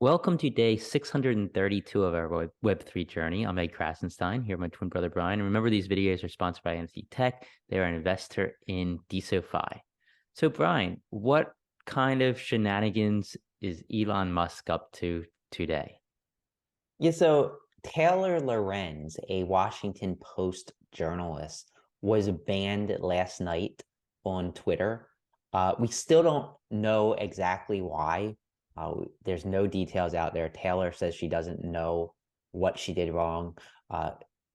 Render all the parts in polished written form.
Welcome to day 632 of our Web3 journey. I'm Ed Krasenstein here with my twin brother Brian. And remember, these videos are sponsored by NFT Tech. They are an investor in DeSoFi. So, Brian, what kind of shenanigans is Elon Musk up to today? Yeah, so Taylor Lorenz, a Washington Post journalist, was banned last night on Twitter. We still don't know exactly why. There's no details out there. Taylor says she doesn't know what she did wrong. Uh,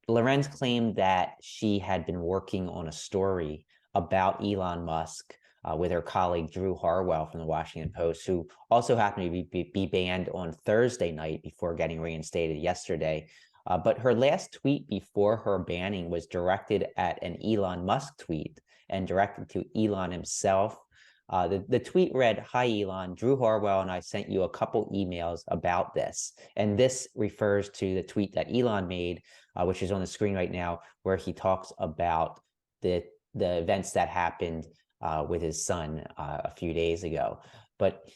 Lorenz claimed that she had been working on a story about Elon Musk with her colleague Drew Harwell from the Washington Post, who also happened to be banned on Thursday night before getting reinstated yesterday. But her last tweet before her banning was directed at an Elon Musk tweet and directed to Elon himself. The tweet read, "Hi, Elon, Drew Harwell and I sent you a couple emails about this." And this refers to the tweet that Elon made, which is on the screen right now, where he talks about the events that happened with his son a few days ago. But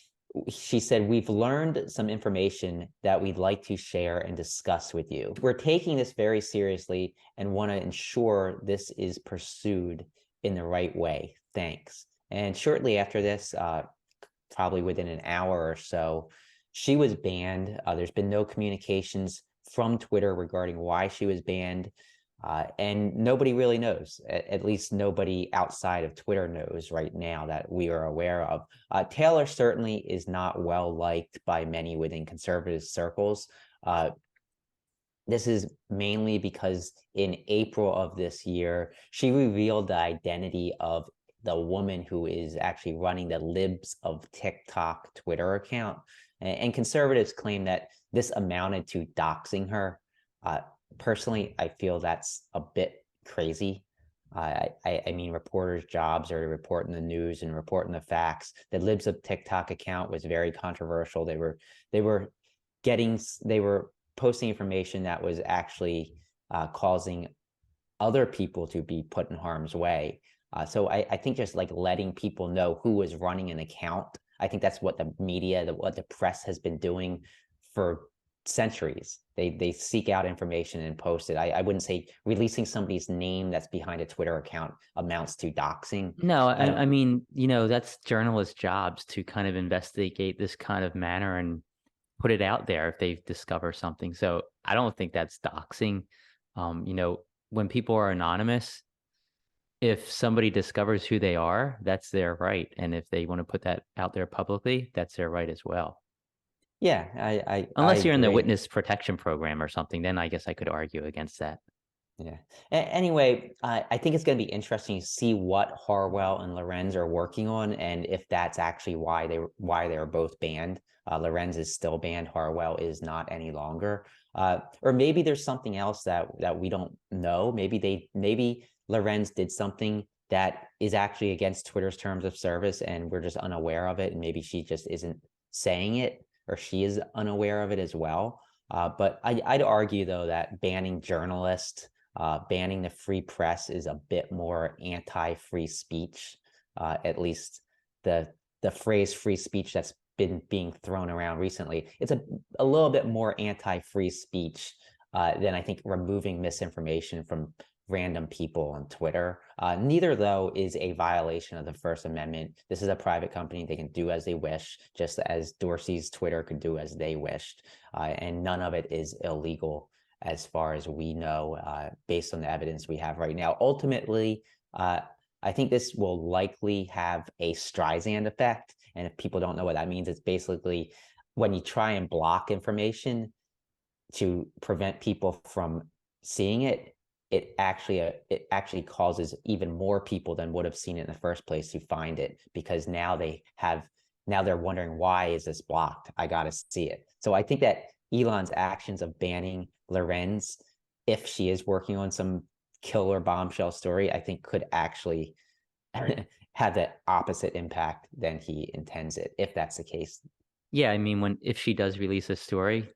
she said, "We've learned some information that we'd like to share and discuss with you. We're taking this very seriously and want to ensure this is pursued in the right way. Thanks." And shortly after this, probably within an hour or so, she was banned. There's been no communications from Twitter regarding why she was banned. And nobody really knows, at least nobody outside of Twitter knows right now that we are aware of. Taylor certainly is not well liked by many within conservative circles. This is mainly because in April of this year, she revealed the identity of the woman who is actually running the Libs of TikTok Twitter account. And conservatives claim that this amounted to doxing her. Personally, I feel that's a bit crazy. I mean, reporters' jobs are to report in the news and report in the facts. The Libs of TikTok account was very controversial. They were posting information that was actually causing other people to be put in harm's way. So I think just like letting people know who was running an account, I think that's what the media, what the press has been doing for centuries. They seek out information and post it. I wouldn't say releasing somebody's name that's behind a Twitter account amounts to doxing. No, I I, don't. I mean, that's journalists' jobs to kind of investigate this kind of manner and put it out there if they discover something. So I don't think that's doxing. When people are anonymous, if somebody discovers who they are, that's their right. And if they want to put that out there publicly, that's their right as well. Yeah, I Unless you're in the agree. witness protection program or something, then I guess I could argue against that. Yeah. Anyway, I think it's going to be interesting to see what Harwell and Lorenz are working on, and if that's actually why they were both banned. Lorenz is still banned. Harwell is not any longer. Or maybe there's something else that we don't know. Maybe Lorenz did something that is actually against Twitter's terms of service, and we're just unaware of it. And maybe she just isn't saying it, or she is unaware of it as well. But I'd argue though that banning journalists, banning the free press is a bit more anti-free speech. At least the phrase free speech that's been being thrown around recently, it's a little bit more anti-free speech than I think removing misinformation from random people on Twitter. Neither, though, is a violation of the First Amendment. This is a private company. They can do as they wish, just as Dorsey's Twitter could do as they wished. And none of it is illegal as far as we know, based on the evidence we have right now. Ultimately, I think this will likely have a Streisand effect. And if people don't know what that means, it's basically when you try and block information to prevent people from seeing it, it actually causes even more people than would have seen it in the first place to find it, because now they're wondering, why is this blocked? I got to see it. So I think that Elon's actions of banning Lorenz, if she is working on some killer bombshell story, I think could actually have the opposite impact than he intends it, if that's the case. Yeah, I mean, if she does release a story,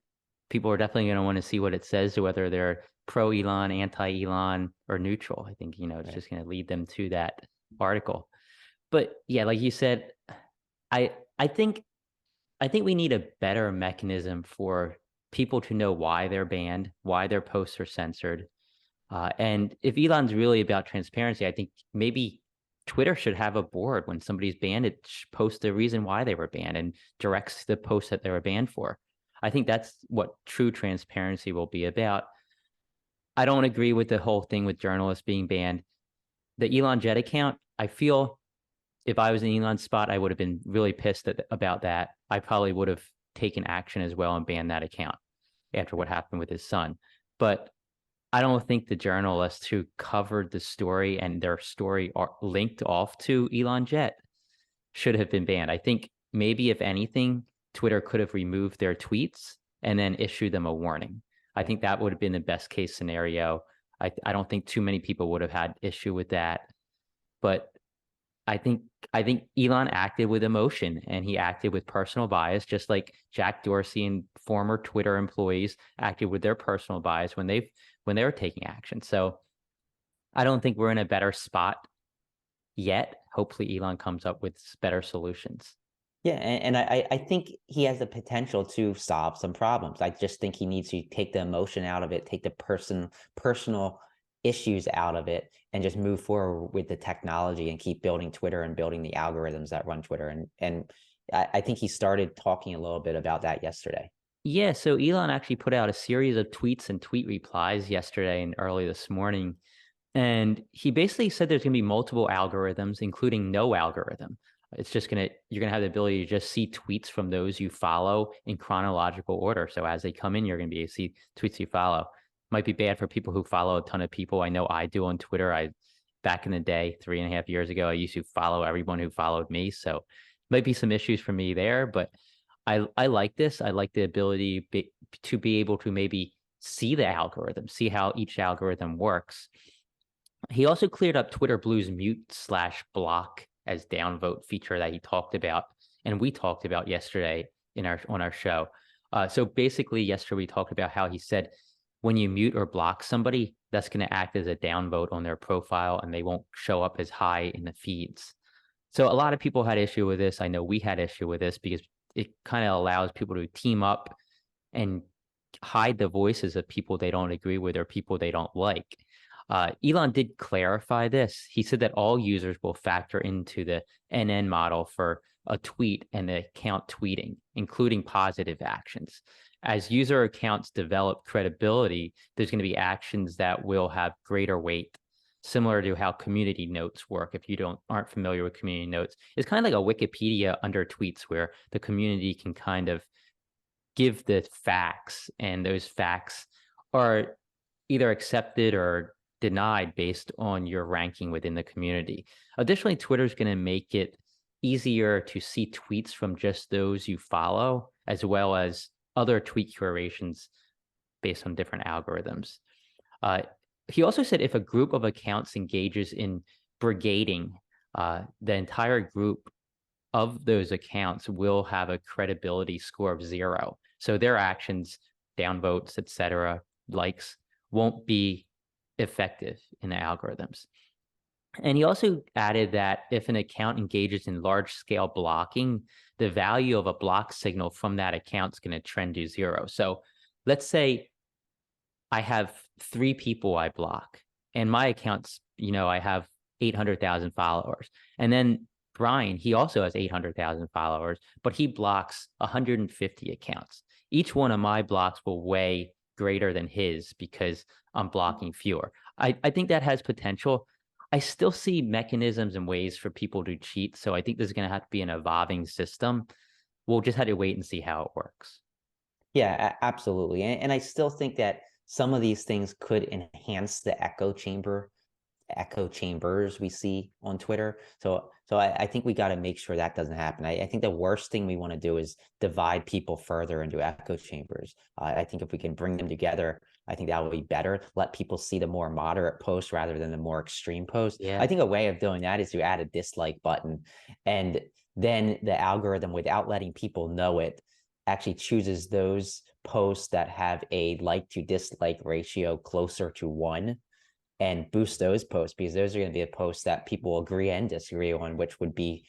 people are definitely going to want to see what it says, whether they're pro Elon, anti Elon, or neutral. I think, it's Right. just going to lead them to that article. But yeah, like you said, I I think I think we need a better mechanism for people to know why they're banned, why their posts are censored. And if Elon's really about transparency, I think maybe Twitter should have a board when somebody's banned, it posts the reason why they were banned and directs the post that they were banned for. I think that's what true transparency will be about. I don't agree with the whole thing with journalists being banned. The Elon Jet account, I feel if I was in Elon's spot, I would have been really pissed about that. I probably would have taken action as well and banned that account after what happened with his son. But I don't think the journalists who covered the story and their story are linked off to Elon Jet should have been banned. I think maybe if anything, Twitter could have removed their tweets and then issued them a warning. I think that would have been the best case scenario. I don't think too many people would have had issue with that. But I think Elon acted with emotion and he acted with personal bias, just like Jack Dorsey and former Twitter employees acted with their personal bias when they were taking action. So I don't think we're in a better spot yet. Hopefully Elon comes up with better solutions. Yeah, and I think he has the potential to solve some problems. I just think he needs to take the emotion out of it, take the personal issues out of it, and just move forward with the technology and keep building Twitter and building the algorithms that run Twitter. And I think he started talking a little bit about that yesterday. Yeah, so Elon actually put out a series of tweets and tweet replies yesterday and early this morning. And he basically said there's going to be multiple algorithms, including no algorithm. It's just you're going to have the ability to just see tweets from those you follow in chronological order. So as they come in, you're going to be able to see tweets you follow. Might be bad for people who follow a ton of people. I know I do on Twitter. Back in the day, 3.5 years ago, I used to follow everyone who followed me. So might be some issues for me there, but I like this. I like the ability to be able to maybe see the algorithm, see how each algorithm works. He also cleared up Twitter Blue's mute/block as downvote feature that he talked about, and we talked about yesterday on our show. So basically, yesterday we talked about how he said when you mute or block somebody, that's going to act as a downvote on their profile, and they won't show up as high in the feeds. So a lot of people had issue with this. I know we had issue with this because it kind of allows people to team up and hide the voices of people they don't agree with or people they don't like. Elon did clarify this. He said that all users will factor into the NN model for a tweet and the account tweeting, including positive actions. As user accounts develop credibility, there's going to be actions that will have greater weight, similar to how community notes work. If you aren't familiar with community notes, it's kind of like a Wikipedia under tweets where the community can kind of give the facts, and those facts are either accepted or denied based on your ranking within the community. Additionally, Twitter is going to make it easier to see tweets from just those you follow, as well as other tweet curations based on different algorithms. He also said if a group of accounts engages in brigading, the entire group of those accounts will have a credibility score of 0. So their actions, downvotes, etc., likes, won't be effective in the algorithms. And he also added that if an account engages in large-scale blocking, the value of a block signal from that account is going to trend to 0. So let's say I have 3 people I block, and my accounts, I have 800,000 followers. And then Brian, he also has 800,000 followers, but he blocks 150 accounts. Each one of my blocks will weigh greater than his because I'm blocking fewer. I think that has potential. I still see mechanisms and ways for people to cheat. So I think there's going to have to be an evolving system. We'll just have to wait and see how it works. Yeah, absolutely. And I still think that some of these things could enhance the echo chambers we see on Twitter. So I think we got to make sure that doesn't happen. I think the worst thing we want to do is divide people further into echo chambers. I think if we can bring them together, I think that would be better. Let people see the more moderate posts rather than the more extreme posts. Yeah. I think a way of doing that is to add a dislike button, and then the algorithm, without letting people know it, actually chooses those posts that have a like to dislike ratio closer to 1 and boost those posts, because those are going to be the posts that people agree and disagree on, which would be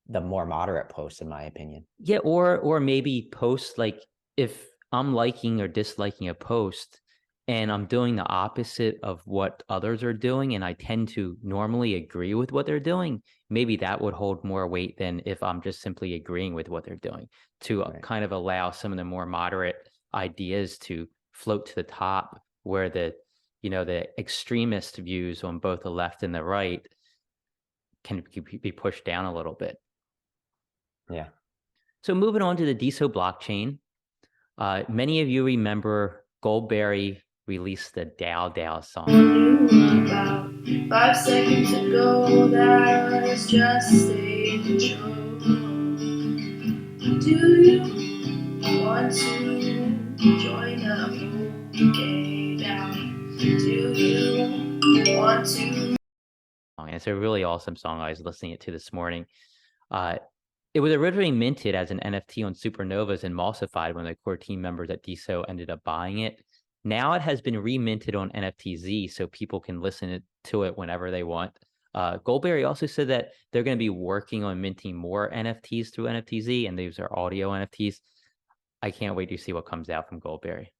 the more moderate posts, in my opinion. Yeah, or maybe post like if I'm liking or disliking a post and I'm doing the opposite of what others are doing, and I tend to normally agree with what they're doing, maybe that would hold more weight than if I'm just simply agreeing with what they're doing, to Right. kind of allow some of the more moderate ideas to float to the top, where the extremist views on both the left and the right can be pushed down a little bit. Yeah. So moving on to the DeSo blockchain, many of you remember Goldberry released the Dow Dow song. About 5 seconds ago, that was just a joke. Do you want to join a gay down? Do you want to? And it's a really awesome song. I was listening to this morning. Uh, it was originally minted as an NFT on Supernovas and emulsified when the core team members at DeSo ended up buying it. Now it has been reminted on NFTZ, so people can listen to it whenever they want. Goldberry also said that they're going to be working on minting more NFTs through NFTZ, and these are audio NFTs. I can't wait to see what comes out from Goldberry.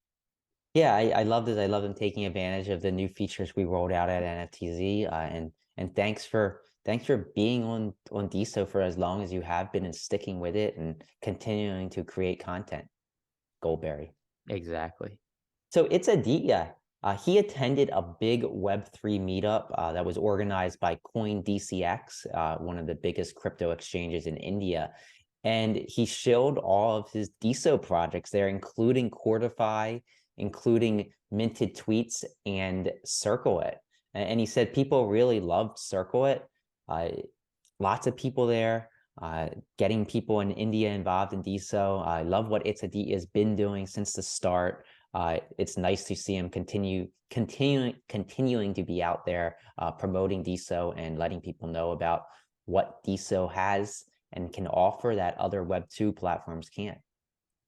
Yeah, I love this. I love them taking advantage of the new features we rolled out at NFTZ. And thanks for being on DeSo for as long as you have been and sticking with it and continuing to create content, Goldberry. Exactly. So it's Aditya. He attended a big Web3 meetup that was organized by CoinDCX, one of the biggest crypto exchanges in India. And he showed all of his DeSo projects there, including Quartify, including Minted Tweets and Circle It. And he said people really loved Circle It. Uh, Lots of people there, getting people in India involved in DeSo. I love what It's Aditya has been doing since the start. It's nice to see him continuing to be out there promoting DeSo and letting people know about what DeSo has and can offer that other Web2 platforms can't.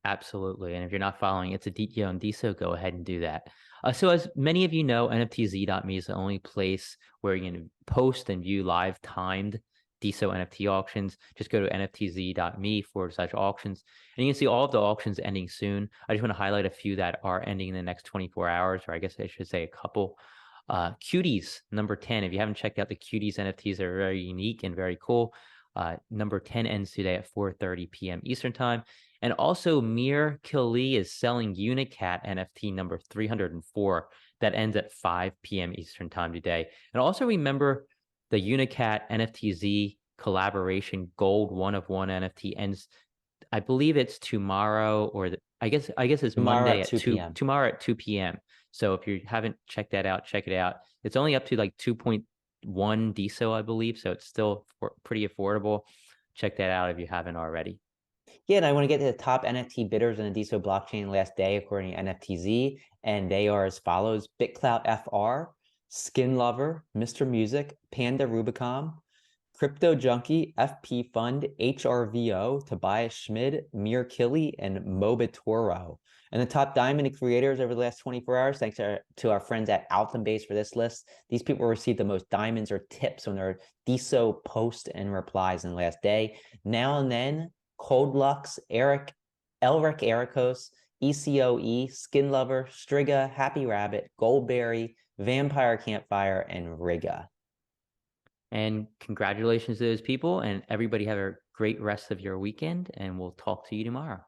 Absolutely. And if you're not following It's Aditya on DeSo, go ahead and do that. So as many of you know, NFTZ.me is the only place where you can post and view live timed DeSo NFT auctions. Just go to nftz.me/auctions. And you can see all of the auctions ending soon. I just want to highlight a few that are ending in the next 24 hours, or I guess I should say a couple. Cuties, number 10. If you haven't checked out the Cuties NFTs, they're very unique and very cool. Number 10 ends today at 4:30 p.m. Eastern time. And also, Mir Kili is selling Unicat NFT number 304 that ends at 5 p.m. Eastern time today. And also remember the Unicat NFTZ collaboration gold 1 of 1 NFT ends. I believe it's tomorrow, or I guess it's Tomorrow Monday at at 2 p.m. tomorrow at 2 p.m. So if you haven't checked that out, check it out. It's only up to like 2.1 DeSo, I believe. So it's still pretty affordable. Check that out if you haven't already. Yeah, and I want to get to the top NFT bidders on the DeSo blockchain last day, according to NFTZ, and they are as follows: BitClout FR, Skin Lover, Mr. Music, Panda Rubicon, Crypto Junkie, FP Fund, HRVO, Tobias Schmid, Mir Kili, and Mobitoro. And the top diamond creators over the last 24 hours, thanks to our friends at Alton-Base for this list. These people received the most diamonds or tips on their DeSo post and replies in the last day. Now and then, Cold Lux, Eric, Elric Ericos, ECOE, Skin Lover, Striga, Happy Rabbit, Goldberry, Vampire Campfire, and Riga. And congratulations to those people, and everybody have a great rest of your weekend, and we'll talk to you tomorrow.